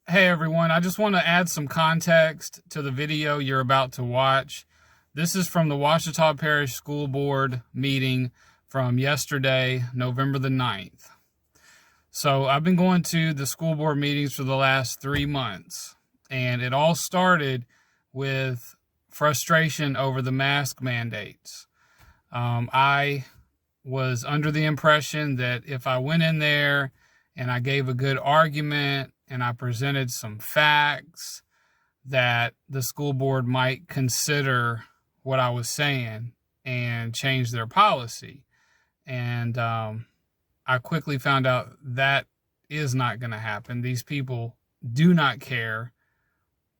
Hey everyone, I just want to add some context to the video you're about to watch. This is from the Ouachita Parish School Board meeting from yesterday, November the 9th. So I've been going to the school board meetings for the last 3 months, and it all started with frustration over the mask mandates. I was under the impression that if I went in there and I gave a good argument and I presented some facts, that the school board might consider what I was saying and change their policy. And I quickly found out that is not going to happen. These people do not care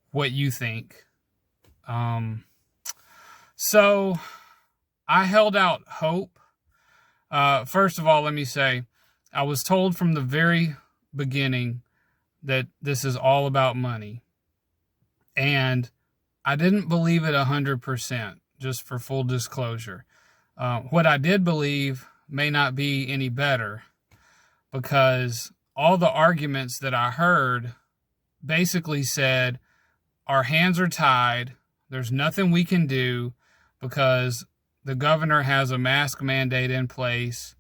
what you think. So I held out hope. First of all, let me say, I was told from the very beginning that this is all about money. And I didn't believe it 100%, just for full disclosure. What I did believe may not be any better, because all the arguments that I heard basically said, our hands are tied, there's nothing we can do because the governor has a mask mandate in place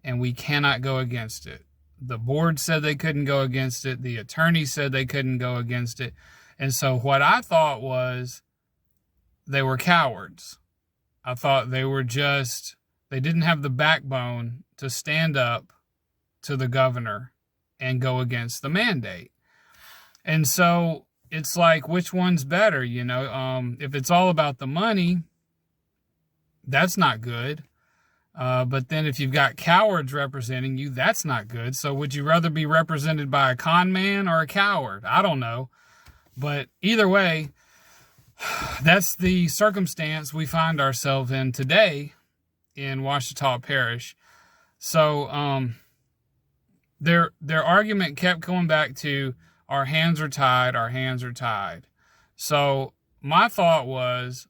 and we cannot go against it. The board said they couldn't go against it. The attorney said they couldn't go against it. And so what I thought was they were cowards. I thought they didn't have the backbone to stand up to the governor and go against the mandate. And so it's like, which one's better? If it's all about the money, that's not good. But then if you've got cowards representing you, that's not good. So would you rather be represented by a con man or a coward? I don't know. But either way, that's the circumstance we find ourselves in today in Ouachita Parish. So their argument kept going back to, our hands are tied, our hands are tied. So my thought was,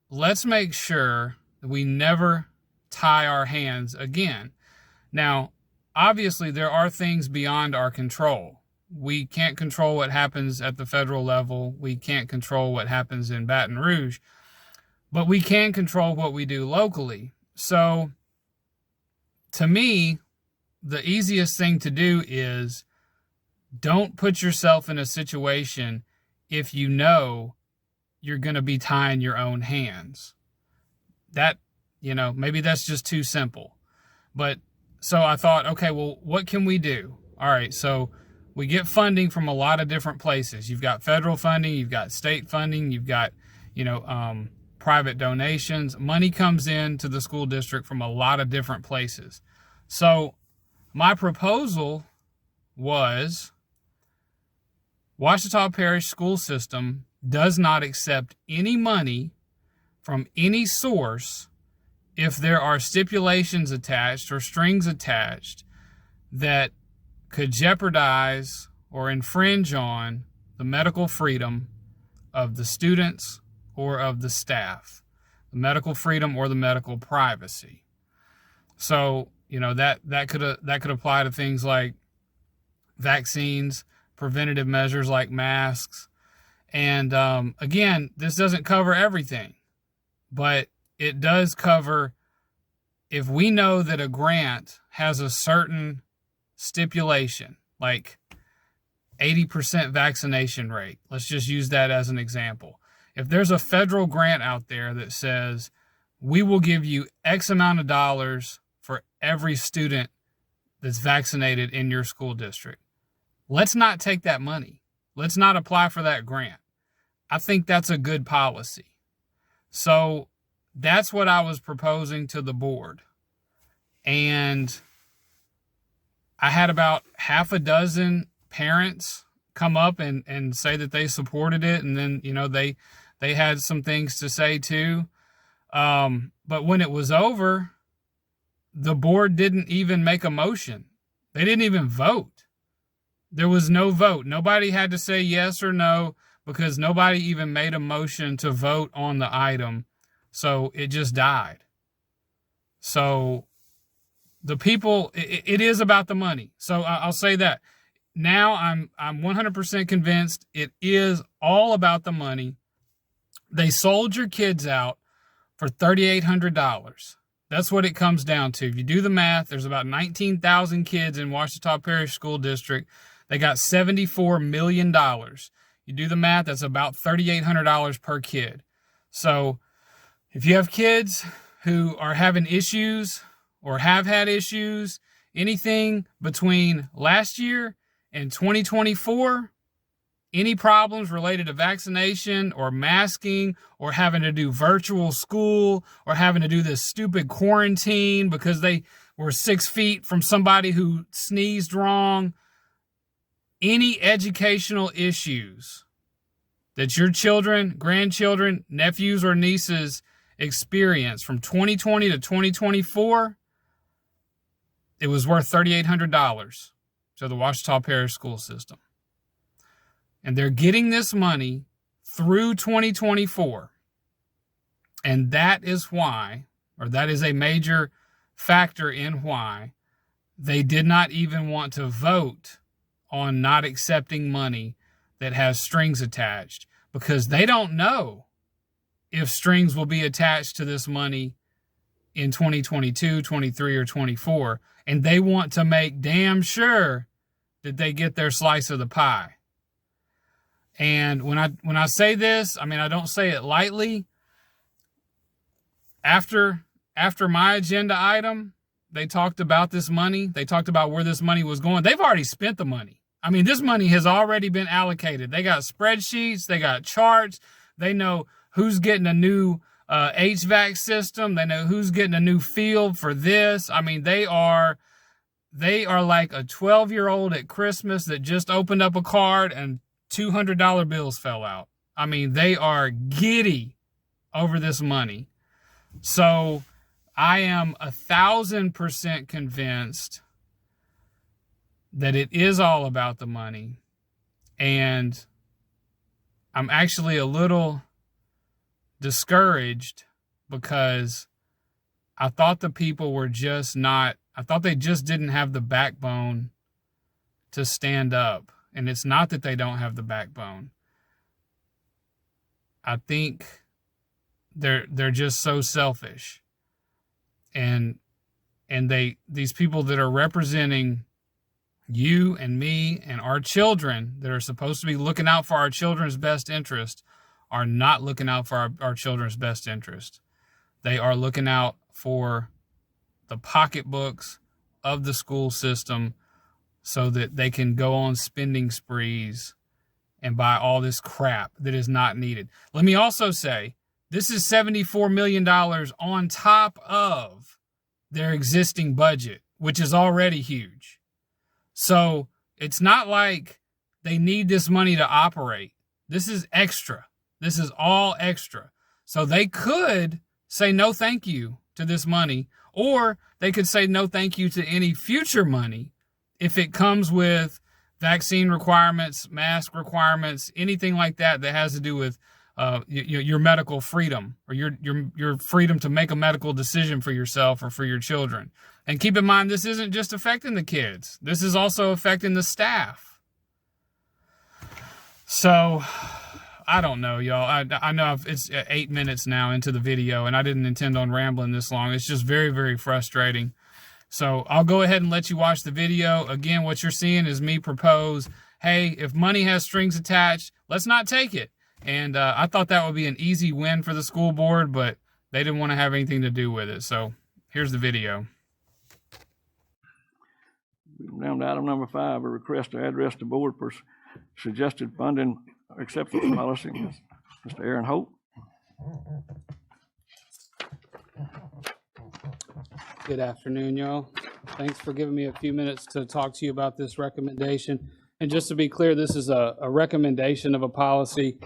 let's make sure that we never tie our hands again. Now, obviously, there are things beyond our control. We can't control what happens at the federal level. We can't control what happens in Baton Rouge, but we can control what we do locally. So, to me, the easiest thing to do is don't put yourself in a situation if you know you're going to be tying your own hands. Maybe that's just too simple. But so I thought, okay, well, what can we do? All right, so we get funding from a lot of different places. You've got federal funding, you've got state funding, you've got, private donations. Money comes in to the school district from a lot of different places. So my proposal was, Ouachita Parish School System does not accept any money from any source if there are stipulations attached or strings attached that could jeopardize or infringe on the medical freedom of the students or of the staff, the medical freedom or the medical privacy. So, that could apply to things like vaccines, preventative measures like masks. And again, this doesn't cover everything, but it does cover, if we know that a grant has a certain stipulation, like 80% vaccination rate. Let's just use that as an example. If there's a federal grant out there that says, we will give you X amount of dollars for every student that's vaccinated in your school district, let's not take that money. Let's not apply for that grant. I think that's a good policy. So that's what I was proposing to the board. And I had about half a dozen parents come up and say that they supported it. And then, they had some things to say too. But when it was over, the board didn't even make a motion. They didn't even vote. There was no vote. Nobody had to say yes or no, because nobody even made a motion to vote on the item. So it just died. So the people, it is about the money. So I'll say that. now I'm 100% convinced it is all about the money. They sold your kids out for $3,800. That's what it comes down to. If you do the math, there's about 19,000 kids in Ouachita Parish School District. They got $74 million. You do the math, that's about $3,800 per kid. So if you have kids who are having issues or have had issues, anything between last year and 2024, any problems related to vaccination or masking or having to do virtual school or having to do this stupid quarantine because they were 6 feet from somebody who sneezed wrong, any educational issues that your children, grandchildren, nephews, or nieces experience from 2020 to 2024, it was worth $3,800 to the Ouachita Parish school system. And they're getting this money through 2024. And that is why, or that is a major factor in why they did not even want to vote on not accepting money that has strings attached, because they don't know if strings will be attached to this money in 2022, 23, or 24. And they want to make damn sure that they get their slice of the pie. And when I say this, I mean, I don't say it lightly. After my agenda item, they talked about this money. They talked about where this money was going. They've already spent the money. I mean, this money has already been allocated. They got spreadsheets. They got charts. They know who's getting a new HVAC system. They know who's getting a new field for this. I mean, they are like a 12-year-old at Christmas that just opened up a card and $200 bills fell out. I mean, they are giddy over this money. So I am 1,000% convinced that it is all about the money. And I'm actually a little discouraged because I thought the people were just not, I thought they just didn't have the backbone to stand up. And it's not that they don't have the backbone. I think they're just so selfish. And these people that are representing you and me and our children that are supposed to be looking out for our children's best interest are not looking out for our children's best interest. They are looking out for the pocketbooks of the school system so that they can go on spending sprees and buy all this crap that is not needed. Let me also say, this is $74 million on top of their existing budget, which is already huge. So it's not like they need this money to operate. This is extra. This is all extra. So they could say no thank you to this money, or they could say no thank you to any future money if it comes with vaccine requirements, mask requirements, anything like that that has to do with your medical freedom or your freedom to make a medical decision for yourself or for your children. And keep in mind, this isn't just affecting the kids. This is also affecting the staff. So I don't know, y'all. I know it's 8 minutes now into the video, and I didn't intend on rambling this long. It's just very, very frustrating. So I'll go ahead and let you watch the video. Again, what you're seeing is me propose, hey, if money has strings attached, let's not take it. And I thought that would be an easy win for the school board, but they didn't want to have anything to do with it. So here's the video. Down to item number 5, a request to address the board for suggested funding acceptance policy. Mr. Aaron Hope. Good afternoon, y'all. Thanks for giving me a few minutes to talk to you about this recommendation. And just to be clear, this is a recommendation of a policy.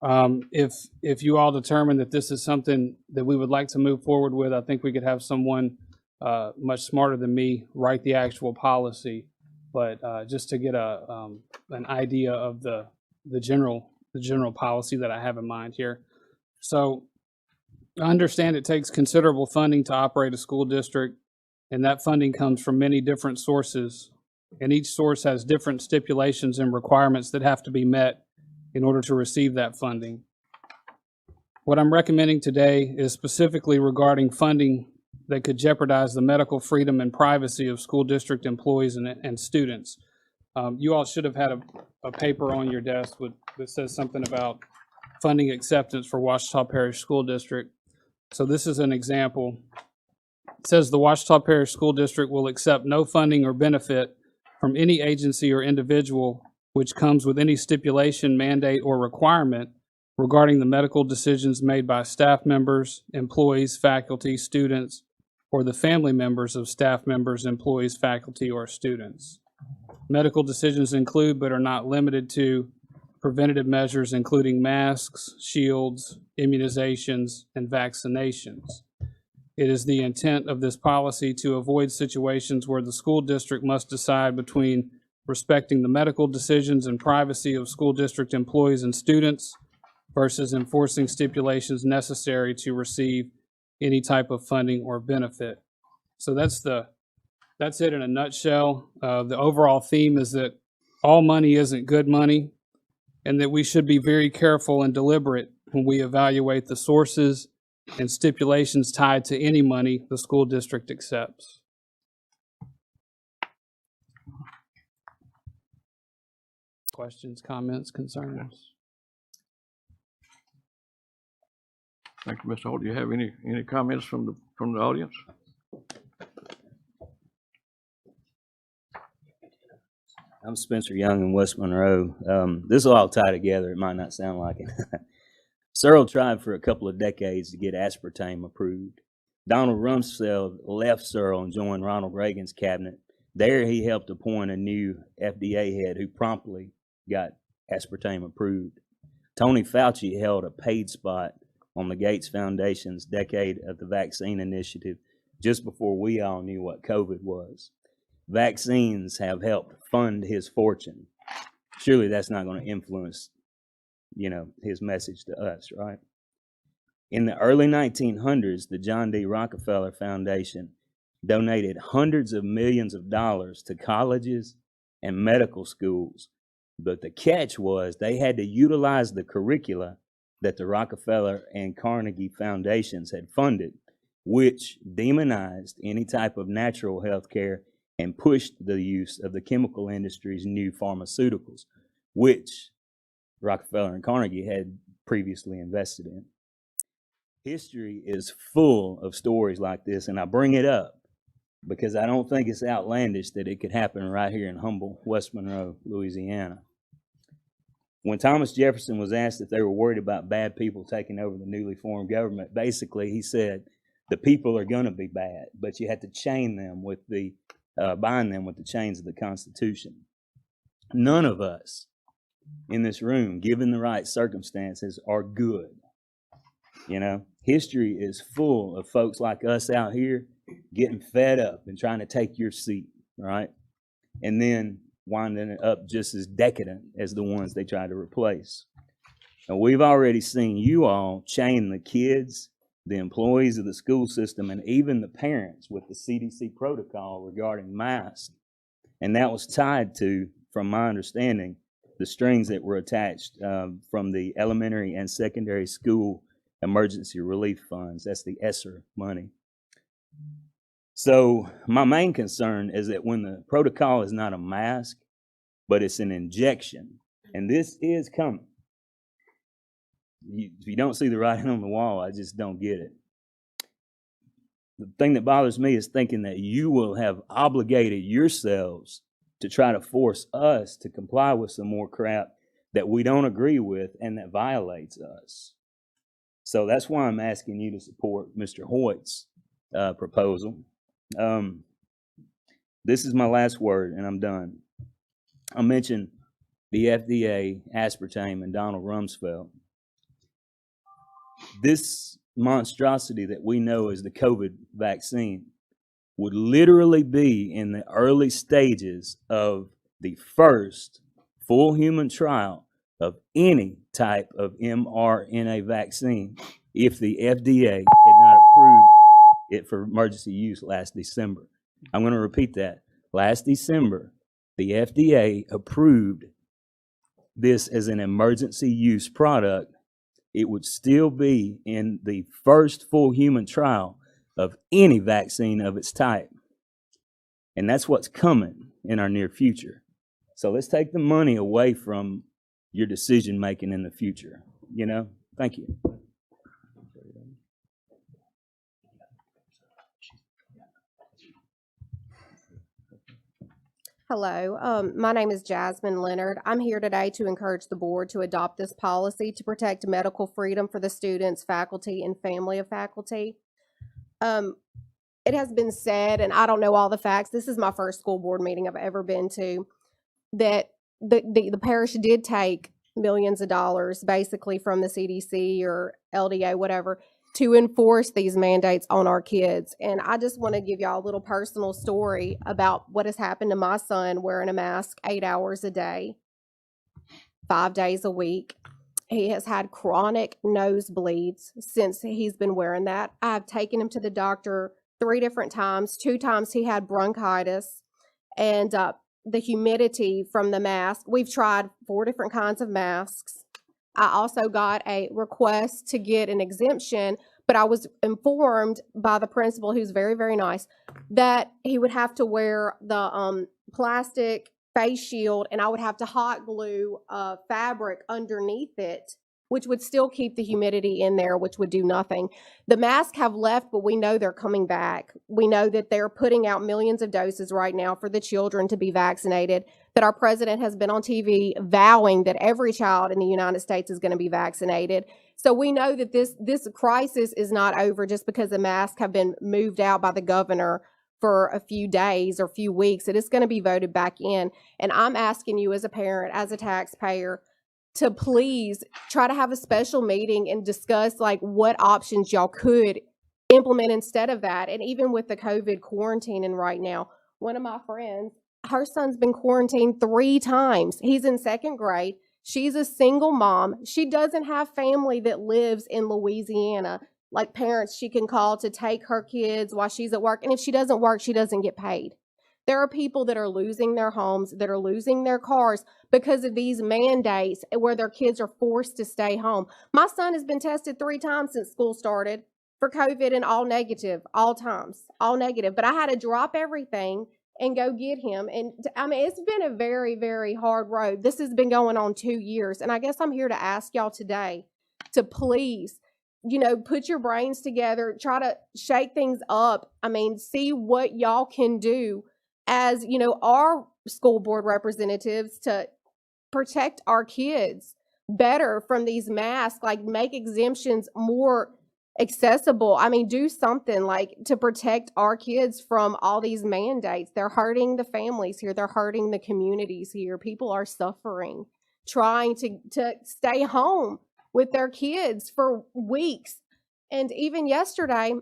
If you all determine that this is something that we would like to move forward with, I think we could have someone much smarter than me write the actual policy. But just to get an idea of the general policy that I have in mind here. So I understand it takes considerable funding to operate a school district, and that funding comes from many different sources. and each source has different stipulations and requirements that have to be met in order to receive that funding. What I'm recommending today is specifically regarding funding that could jeopardize the medical freedom and privacy of school district employees and students. You all should have had a paper on your desk that says something about funding acceptance for Ouachita Parish School District. So this is an example. It says the Ouachita Parish School District will accept no funding or benefit from any agency or individual which comes with any stipulation, mandate, or requirement regarding the medical decisions made by staff members, employees, faculty, students, or the family members of staff members, employees, faculty, or students. Medical decisions include, but are not limited to, preventative measures including masks, shields, immunizations, and vaccinations. It is the intent of this policy to avoid situations where the school district must decide between respecting the medical decisions and privacy of school district employees and students versus enforcing stipulations necessary to receive any type of funding or benefit. So that's it in a nutshell. The overall theme is that all money isn't good money, and that we should be very careful and deliberate when we evaluate the sources and stipulations tied to any money the school district accepts. Questions, comments, concerns? Thank you, Mr. Holt. Do you have any comments from the audience? I'm Spencer Young in West Monroe. This will all tie together. It might not sound like it. Searle tried for a couple of decades to get aspartame approved. Donald Rumsfeld left Searle and joined Ronald Reagan's cabinet. There he helped appoint a new FDA head who promptly got aspartame approved. Tony Fauci held a paid spot on the Gates Foundation's Decade of the Vaccine Initiative just before we all knew what COVID was. Vaccines have helped fund his fortune. Surely that's not going to influence, his message to us, right? In the early 1900s, the John D. Rockefeller Foundation donated hundreds of millions of dollars to colleges and medical schools. But the catch was they had to utilize the curricula that the Rockefeller and Carnegie Foundations had funded, which demonized any type of natural health care and pushed the use of the chemical industry's new pharmaceuticals, which Rockefeller and Carnegie had previously invested in. History is full of stories like this, and I bring it up because I don't think it's outlandish that it could happen right here in humble West Monroe, Louisiana. When Thomas Jefferson was asked if they were worried about bad people taking over the newly formed government, basically he said, the people are going to be bad, but you have to chain them with bind them with the chains of the Constitution. None of us in this room, given the right circumstances, are good. History is full of folks like us out here getting fed up and trying to take your seat, right? And then winding up just as decadent as the ones they tried to replace. And we've already seen you all chain the kids, the employees of the school system, and even the parents with the CDC protocol regarding masks. And that was tied to, from my understanding, the strings that were attached from the elementary and secondary school emergency relief funds. That's the ESSER money. So my main concern is that when the protocol is not a mask, but it's an injection, and this is coming. If you don't see the writing on the wall, I just don't get it. The thing that bothers me is thinking that you will have obligated yourselves to try to force us to comply with some more crap that we don't agree with and that violates us. So that's why I'm asking you to support Mr. Hoyt's proposal. This is my last word, and I'm done. I mentioned the FDA, aspartame, and Donald Rumsfeld. This monstrosity that we know as the COVID vaccine would literally be in the early stages of the first full human trial of any type of mRNA vaccine if the FDA had not approved it for emergency use last December. I'm going to repeat that. Last December, the FDA approved this as an emergency use product, it would still be in the first full human trial of any vaccine of its type. And that's what's coming in our near future. So let's take the money away from your decision making in the future. You know? Thank you. Hello, my name is Jasmine Leonard. I'm here today to encourage the board to adopt this policy to protect medical freedom for the students, faculty, and family of faculty. It has been said, and I don't know all the facts, this is my first school board meeting I've ever been to, that the parish did take millions of dollars basically from the CDC or LDA, whatever, to enforce these mandates on our kids. And I just want to give y'all a little personal story about what has happened to my son wearing a mask 8 hours a day, 5 days a week. He has had chronic nosebleeds since he's been wearing that. I've taken him to the doctor 3 different times. 2 times he had bronchitis, and the humidity from the mask. We've tried 4 different kinds of masks. I also got a request to get an exemption, but I was informed by the principal, who's very, very nice, that he would have to wear the plastic face shield, and I would have to hot glue fabric underneath it, which would still keep the humidity in there, which would do nothing. The masks have left, but we know they're coming back. We know that they're putting out millions of doses right now for the children to be vaccinated, that our president has been on TV vowing that every child in the United States is going to be vaccinated. So we know that this crisis is not over just because the masks have been moved out by the governor for a few days or few weeks. It is going to be voted back in. And I'm asking you as a parent, as a taxpayer, to please try to have a special meeting and discuss like what options y'all could implement instead of that. And even with the COVID quarantining right now, one of my friends, her son's been quarantined 3 times. He's in 2nd grade. She's a single mom. She doesn't have family that lives in Louisiana, like parents she can call to take her kids while she's at work. And if she doesn't work, she doesn't get paid. There are people that are losing their homes, that are losing their cars because of these mandates where their kids are forced to stay home. My son has been tested 3 times since school started for COVID, and all negative, all times, all negative. But I had to drop everything and go get him. And I mean, it's been a very, very hard road. This has been going on 2 years. And I guess I'm here to ask y'all today to please, put your brains together, try to shake things up. I mean, see what y'all can do as, our school board representatives to protect our kids better from these masks, like make exemptions more accessible. I mean, do something like to protect our kids from all these mandates. They're hurting the families here. They're hurting the communities here. People are suffering, trying to stay home with their kids for weeks. And even yesterday,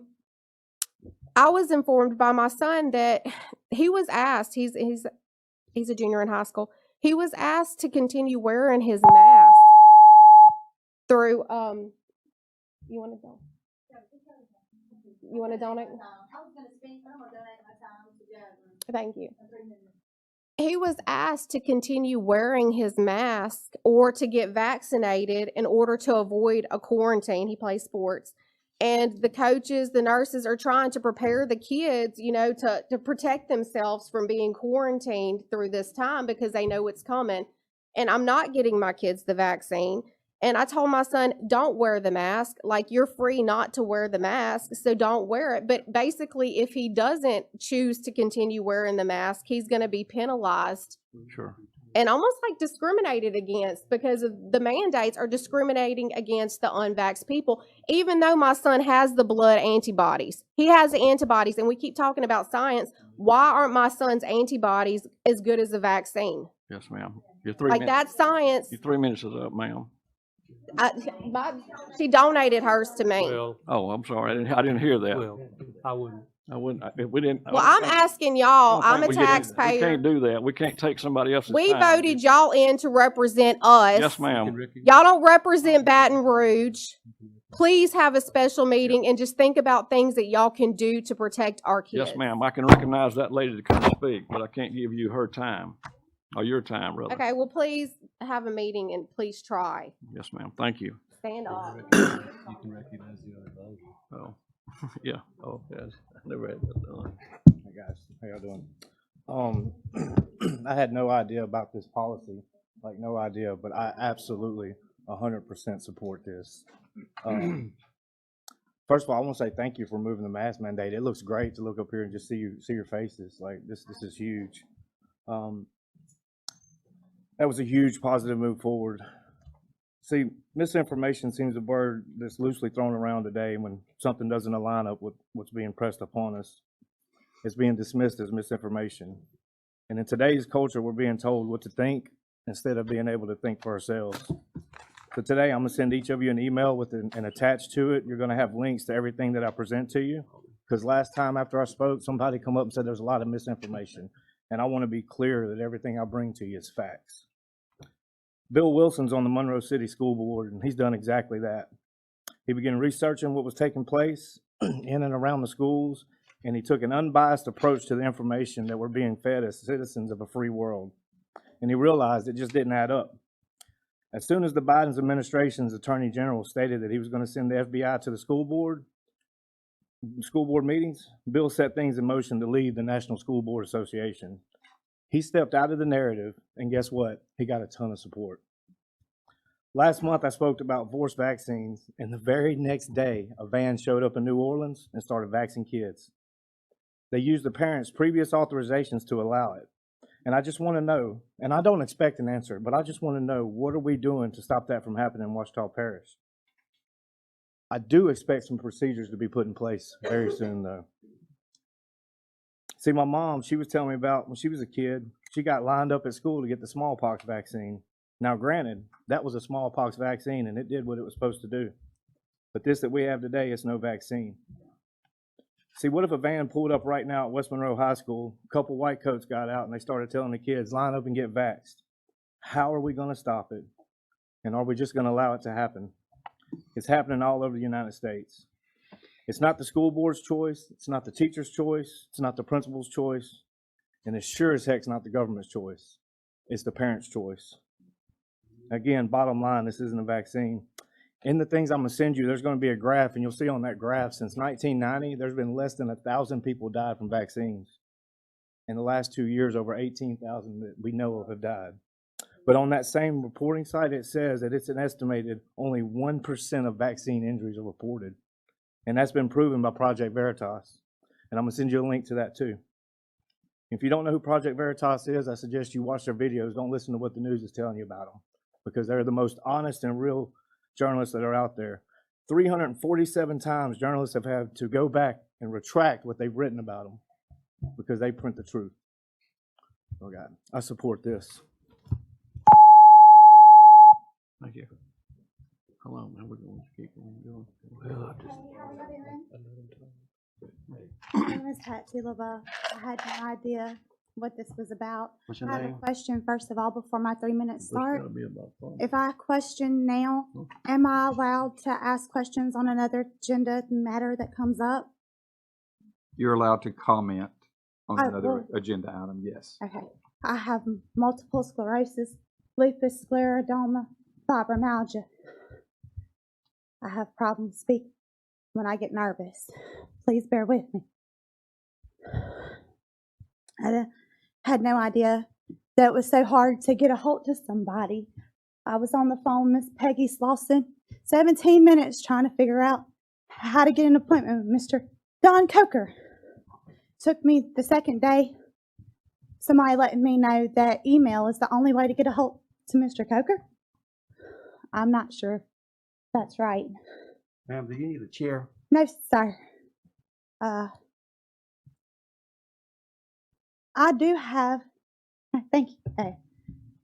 I was informed by my son that he was asked, he's a junior in high school, he was asked to continue wearing his mask through, you want to go? You want to donate? I was going to speak, but I'm going to donate my time to Jasmine. Thank you. He was asked to continue wearing his mask or to get vaccinated in order to avoid a quarantine. He plays sports. And the coaches, the nurses are trying to prepare the kids, to protect themselves from being quarantined through this time because they know it's coming. And I'm not getting my kids the vaccine. And I told my son, don't wear the mask. Like, you're free not to wear the mask, so don't wear it. But basically, if he doesn't choose to continue wearing the mask, he's going to be penalized. Sure. And almost like discriminated against, because of the mandates are discriminating against the unvaxxed people, even though my son has the blood antibodies. He has the antibodies, and we keep talking about science. Why aren't my son's antibodies as good as the vaccine? Yes, ma'am. Your 3 Like, minutes. that's science. Your 3 minutes is up, ma'am. She donated hers to me. Well, Oh, I'm sorry. I didn't hear that. well, I wouldn't. We didn't. Well, I'm asking y'all, I'm a We taxpayer. can't do that. We can't take somebody else's We time. voted y'all in to represent us. Yes, ma'am. Y'all don't represent Baton Rouge. Please have a special meeting and just think about things that y'all can do to protect our kids. Yes, ma'am. I can recognize that lady to come speak, but I can't give you her time. Oh, your time, brother. Okay, well, please have a meeting and please try. Yes, ma'am. Thank you. Stand up. You can recognize the other vote. Oh, yeah. Oh, yes. I never had that done. Hey guys, how y'all doing? I had no idea about this policy, like no idea, but I absolutely 100% support this. First of all, I want to say thank you for moving the mask mandate. It looks great to look up here and just see your faces. Like this is huge. That was a huge positive move forward. See, misinformation seems a word that's loosely thrown around today when something doesn't align up with what's being pressed upon us. It's being dismissed as misinformation. And in today's culture, we're being told what to think instead of being able to think for ourselves. So today, I'm gonna send each of you an email with and attached to it, you're gonna have links to everything that I present to you. Because last time after I spoke, somebody come up and said there's a lot of misinformation. And I wanna be clear that everything I bring to you is facts. Bill Wilson's on the Monroe City School Board, and he's done exactly that. He began researching what was taking place in and around the schools, and he took an unbiased approach to the information that we're being fed as citizens of a free world. And he realized it just didn't add up. As soon as the Biden administration's attorney general stated that he was going to send the FBI to the school board meetings, Bill set things in motion to lead the National School Board Association. He stepped out of the narrative, and guess what? He got a ton of support. Last month, I spoke about forced vaccines, and the very next day, a van showed up in New Orleans and started vaccinating kids. They used the parents' previous authorizations to allow it. And I just want to know, and I don't expect an answer, but I just want to know, what are we doing to stop that from happening in Ouachita Parish? I do expect some procedures to be put in place very soon, though. See, my mom, she was telling me about when she was a kid, she got lined up at school to get the smallpox vaccine. Now, granted, that was a smallpox vaccine and it did what it was supposed to do. But this that we have today is no vaccine. See, what if a van pulled up right now at West Monroe High School, a couple white coats got out and they started telling the kids, line up and get vaxxed? How are we going to stop it? And are we just going to allow it to happen? It's happening all over the United States. It's not the school board's choice. It's not the teacher's choice. It's not the principal's choice. And it sure as heck's not the government's choice. It's the parent's choice. Again, bottom line, this isn't a vaccine. In the things I'm going to send you, there's going to be a graph, and you'll see on that graph, since 1990, there's been less than 1,000 people died from vaccines. In the last 2 years, over 18,000 that we know of have died. But on that same reporting site, it says that it's an estimated only 1% of vaccine injuries are reported. And that's been proven by Project Veritas. And I'm going to send you a link to that too. If you don't know who Project Veritas is, I suggest you watch their videos. Don't listen to what the news is telling you about them, because they're the most honest and real journalists that are out there. 347 times journalists have had to go back and retract what they've written about them because they print the truth. Oh God, I support this. Thank you. How long, man? We're going to keep on going. Well, My name is Patsy LaBeouf. I had no idea what this was about. What's your I have a name? question, first of all, before my 3 minutes It's start. gotta be about fun. If I question now, am I allowed to ask questions on another agenda matter that comes up? You're allowed to comment on Oh, another well. agenda item, yes. Okay. I have multiple sclerosis, lupus scleroderma, fibromyalgia. I have problems speaking when I get nervous. Please bear with me. I had no idea that it was so hard to get a hold to somebody. I was on the phone with Miss Peggy Slauson, 17 minutes trying to figure out how to get an appointment with Mr. Don Coker. Took me the second day, somebody letting me know that email is the only way to get a hold to Mr. Coker. I'm not sure if that's right. Ma'am, do you need a chair? No, sir. I do have, thank you,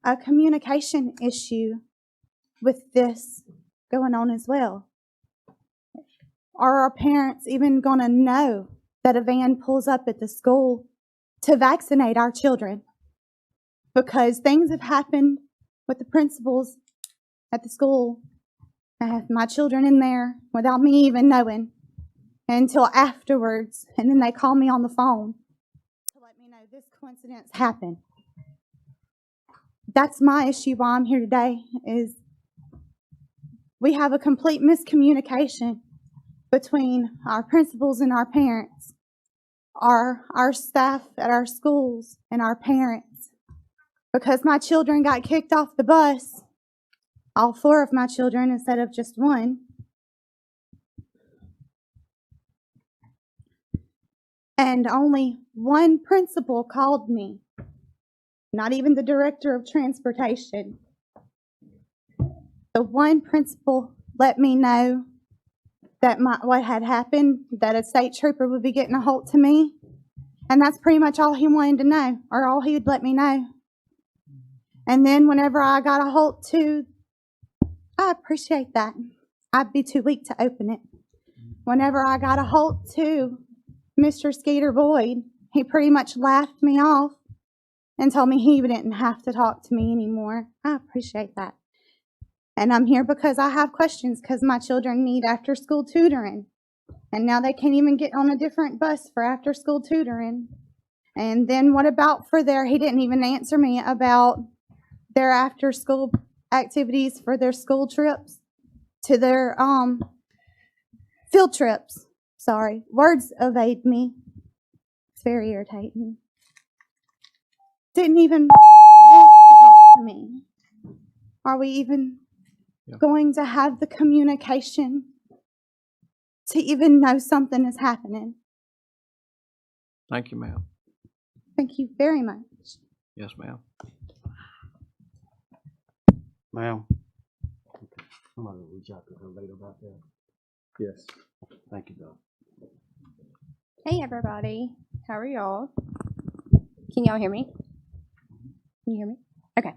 a communication issue with this going on as well. Are our parents even going to know that a van pulls up at the school to vaccinate our children? Because things have happened with the principals at the school. I have my children in there without me even knowing until afterwards, and then they call me on the phone to let me know this coincidence happened. that's my issue why I'm here today, is we have a complete miscommunication between our principals and our parents, our staff at our schools and our parents. Because my children got kicked off the bus, all 4 of my children instead of just 1. And only 1 principal called me, not even the director of transportation. The 1 principal let me know that what had happened, that a state trooper would be getting a hold to me. And that's pretty much all he wanted to know, or all he would let me know. And then whenever I got a hold to, I appreciate that. I'd be too weak to open it. Whenever I got a hold to Mr. Skeeter Boyd, he pretty much laughed me off and told me he didn't have to talk to me anymore. I appreciate that. And I'm here because I have questions, because my children need after-school tutoring. And now they can't even get on a different bus for after-school tutoring. And then what about for he didn't even answer me about their after-school activities for their school trips to their field trips. Sorry, words evade me. It's very irritating. Didn't even want to talk to me. Are we even going to have the communication to even know something is happening? Thank you, ma'am. Thank you very much. Yes, ma'am. Ma'am. I'm gonna reach out to her later about that. Yes. Thank you, Doc. Hey everybody, how are y'all? Can y'all hear me? Can you hear me? Okay.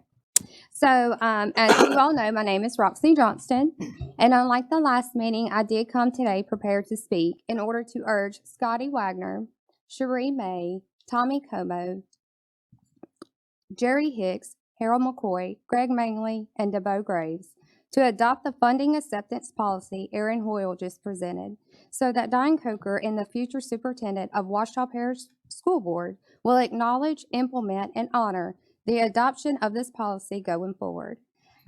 So as you all know, my name is Roxy Johnston, and unlike the last meeting, I did come today prepared to speak in order to urge Scotty Wagner, Cherie May, Tommy Como, Jerry Hicks, Harold McCoy, Greg Mangley, and DeBoe Graves to adopt the funding acceptance policy Aaron Hoyle just presented, so that Diane Coker and the future superintendent of Ouachita Parish School Board will acknowledge, implement, and honor the adoption of this policy going forward.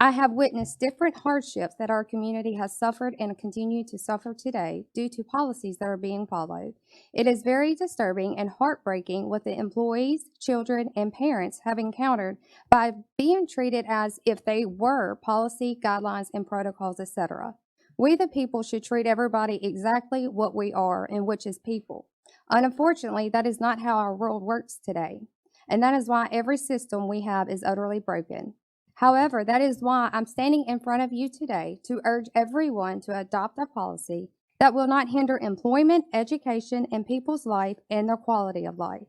I have witnessed different hardships that our community has suffered and continue to suffer today due to policies that are being followed. It is very disturbing and heartbreaking what the employees, children, and parents have encountered by being treated as if they were policy, guidelines, and protocols, etc. We the people should treat everybody exactly what we are, and which is people. Unfortunately, that is not how our world works today, and that is why every system we have is utterly broken. However, that is why I'm standing in front of you today to urge everyone to adopt a policy that will not hinder employment, education, and people's life and their quality of life.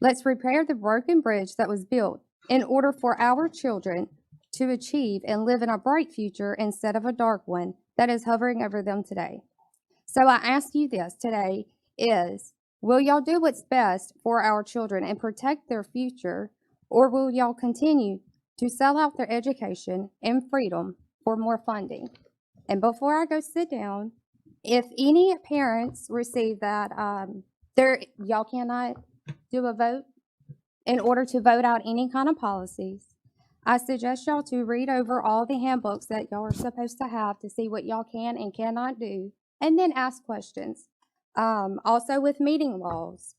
Let's repair the broken bridge that was built in order for our children to achieve and live in a bright future instead of a dark one that is hovering over them today. So I ask you this today is, will y'all do what's best for our children and protect their future, or will y'all continue to sell out their education and freedom for more funding? And before I go sit down, if any parents receive that, y'all cannot do a vote in order to vote out any kind of policies. I suggest y'all to read over all the handbooks that y'all are supposed to have to see what y'all can and cannot do, and then ask questions. Also with meeting laws,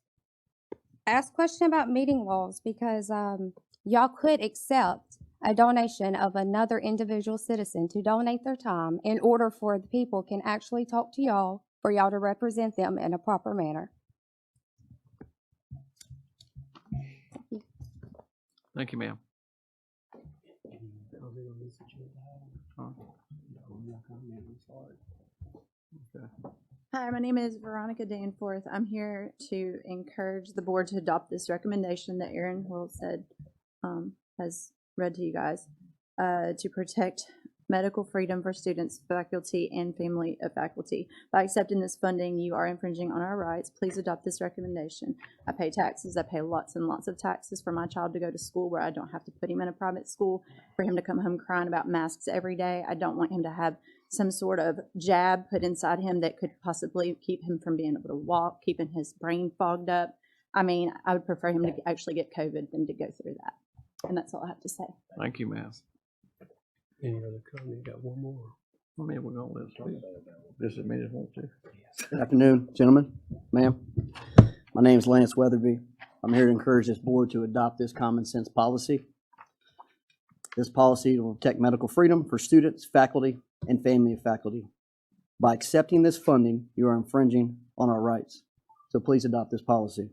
ask questions about meeting laws, because y'all could accept a donation of another individual citizen to donate their time in order for the people can actually talk to y'all, for y'all to represent them in a proper manner. Thank you, ma'am. Hi, my name is Veronica Danforth. I'm here to encourage the board to adopt this recommendation that Aaron Hoyle said has read to you guys, to protect medical freedom for students, faculty, and family of faculty. By accepting this funding, you are infringing on our rights. Please adopt this recommendation. I pay taxes. I pay lots and lots of taxes for my child to go to school where I don't have to put him in a private school, for him to come home crying about masks every day. I don't want him to have some sort of jab put inside him that could possibly keep him from being able to walk, keeping his brain fogged up. I mean, I would prefer him to actually get COVID than to go through that. And that's all I have to say. Thank you, ma'am. Any other comment? Got one more. I mean, we're gonna let it just a minute, won't you? Good afternoon, gentlemen, ma'am. My name is Lance Weatherby. I'm here to encourage this board to adopt this common sense policy. This policy will protect medical freedom for students, faculty, and family of faculty. By accepting this funding, you are infringing on our rights. So please adopt this policy.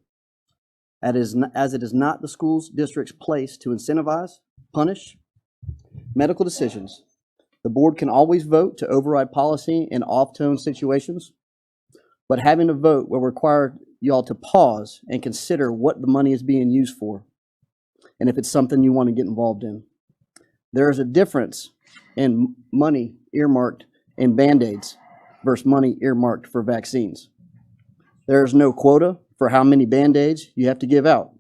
As it is not the school district's place to incentivize, punish medical decisions, the board can always vote to override policy in off-tone situations, but having a vote will require y'all to pause and consider what the money is being used for, and if it's something you want to get involved in. There is a difference in money earmarked in Band-Aids versus money earmarked for vaccines. There is no quota for how many Band-Aids you have to give out.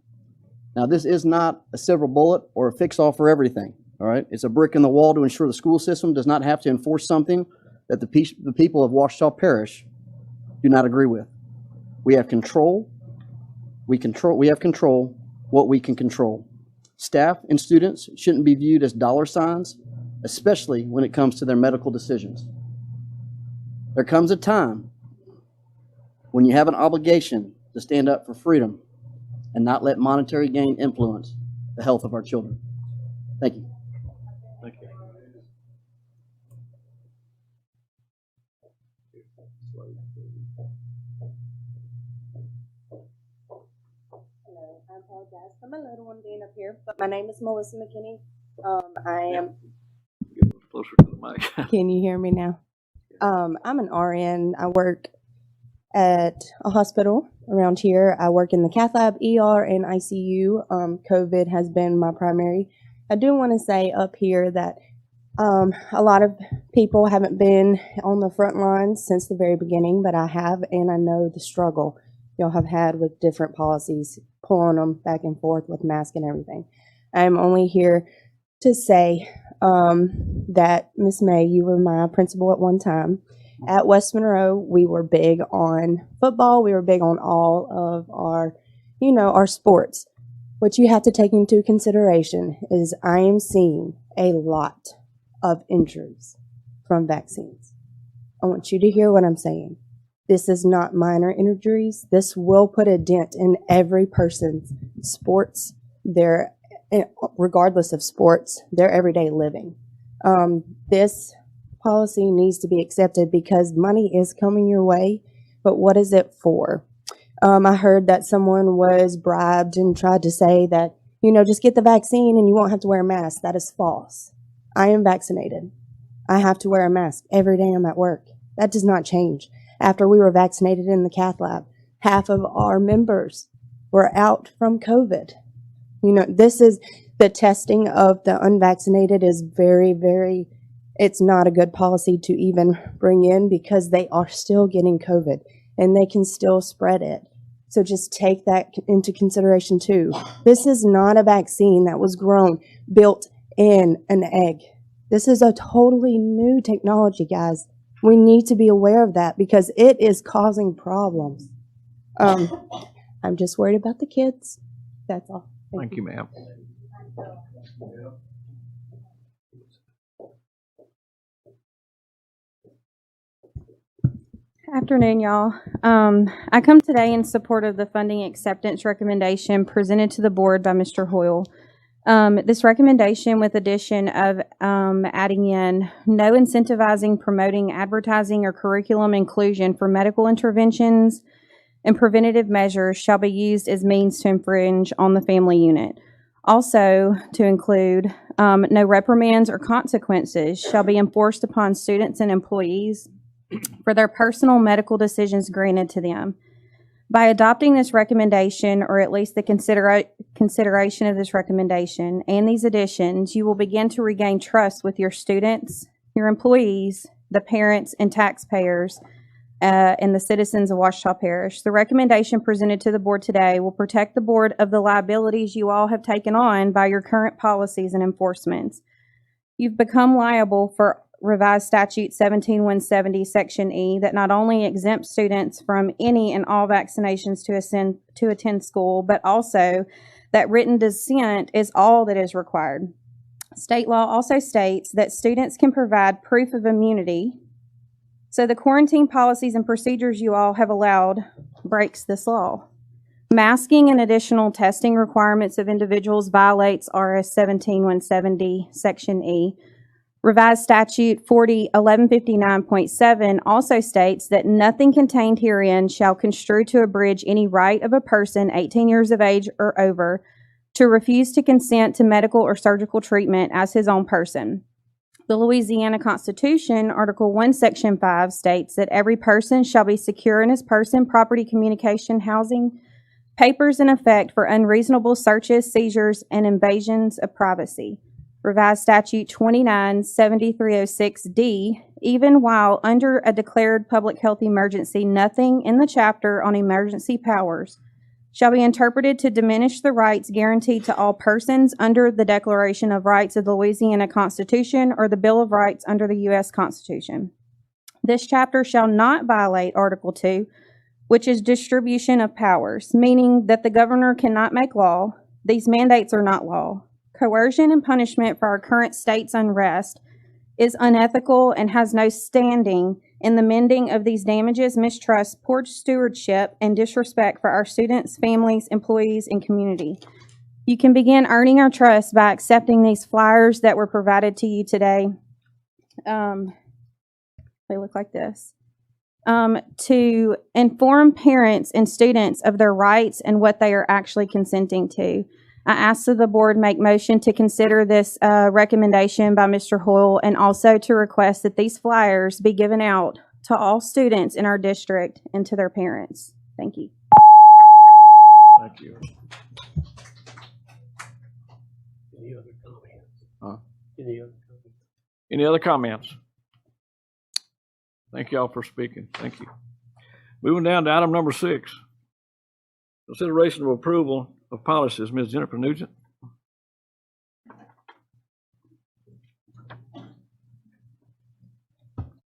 Now, this is not a silver bullet or a fix-all for everything, all right? It's a brick in the wall to ensure the school system does not have to enforce something that the people of Ouachita Parish do not agree with. We have control. We have control what we can control. Staff and students shouldn't be viewed as dollar signs, especially when it comes to their medical decisions. There comes a time when you have an obligation to stand up for freedom and not let monetary gain influence the health of our children. Thank you. Thank you. Hello, I apologize for my little one being up here, but my name is Melissa McKinney. I am. Get a little closer to the mic. Can you hear me now? I'm an RN. I work at a hospital around here. I work in the cath lab, ER, and ICU. COVID has been my primary. I do want to say up here that a lot of people haven't been on the front lines since the very beginning, but I have, and I know the struggle y'all have had with different policies, pulling them back and forth with masks and everything. I'm only here to say that Miss May, you were my principal at one time. At West Monroe, we were big on football. We were big on all of our, our sports. What you have to take into consideration is I am seeing a lot of injuries from vaccines. I want you to hear what I'm saying. This is not minor injuries. This will put a dent in every person's sports, regardless of sports, their everyday living. This policy needs to be accepted because money is coming your way, but what is it for? I heard that someone was bribed and tried to say that, just get the vaccine and you won't have to wear a mask. That is false. I am vaccinated. I have to wear a mask every day I'm at work. That does not change. After we were vaccinated in the cath lab, half of our members were out from COVID. This is the testing of the unvaccinated is very, very, it's not a good policy to even bring in because they are still getting COVID and they can still spread it. So just take that into consideration too. This is not a vaccine that was built in an egg. This is a totally new technology, guys. We need to be aware of that because it is causing problems. I'm just worried about the kids. That's all. Thank you, ma'am. Afternoon, y'all. I come today in support of the funding acceptance recommendation presented to the board by Mr. Hoyle. This recommendation with addition of adding in no incentivizing, promoting, advertising, or curriculum inclusion for medical interventions and preventative measures shall be used as means to infringe on the family unit. Also to include no reprimands or consequences shall be enforced upon students and employees for their personal medical decisions granted to them. By adopting this recommendation, or at least the consideration of this recommendation and these additions, you will begin to regain trust with your students, your employees, the parents and taxpayers, and the citizens of Ouachita Parish. The recommendation presented to the board today will protect the board of the liabilities you all have taken on by your current policies and enforcements. You've become liable for revised statute 17170 section E that not only exempts students from any and all vaccinations to attend school, but also that written dissent is all that is required. State law also states that students can provide proof of immunity. So the quarantine policies and procedures you all have allowed breaks this law. Masking and additional testing requirements of individuals violates RS 17170, Section E. Revised Statute 1159.7 also states that nothing contained herein shall construe to abridge any right of a person 18 years of age or over to refuse to consent to medical or surgical treatment as his own person. The Louisiana Constitution, Article 1, Section 5, states that every person shall be secure in his person, property, communication, housing, papers in effect for unreasonable searches, seizures, and invasions of privacy. Revised Statute 297306D, even while under a declared public health emergency, nothing in the chapter on emergency powers shall be interpreted to diminish the rights guaranteed to all persons under the Declaration of Rights of the Louisiana Constitution or the Bill of Rights under the U.S. Constitution. This chapter shall not violate Article 2, which is distribution of powers, meaning that the governor cannot make law. These mandates are not law. Coercion and punishment for our current state's unrest is unethical and has no standing in the mending of these damages, mistrust, poor stewardship, and disrespect for our students, families, employees, and community. You can begin earning our trust by accepting these flyers that were provided to you today. They look like this. To inform parents and students of their rights and what they are actually consenting to. I ask that the board make motion to consider this recommendation by Mr. Hoyle and also to request that these flyers be given out to all students in our district and to their parents. Thank you. Thank you. Any other comments? Huh? Any other comments? Any other comments? Thank y'all for speaking. Thank you. Moving down to item number 6. Consideration of approval of policies. Ms. Jennifer Nugent.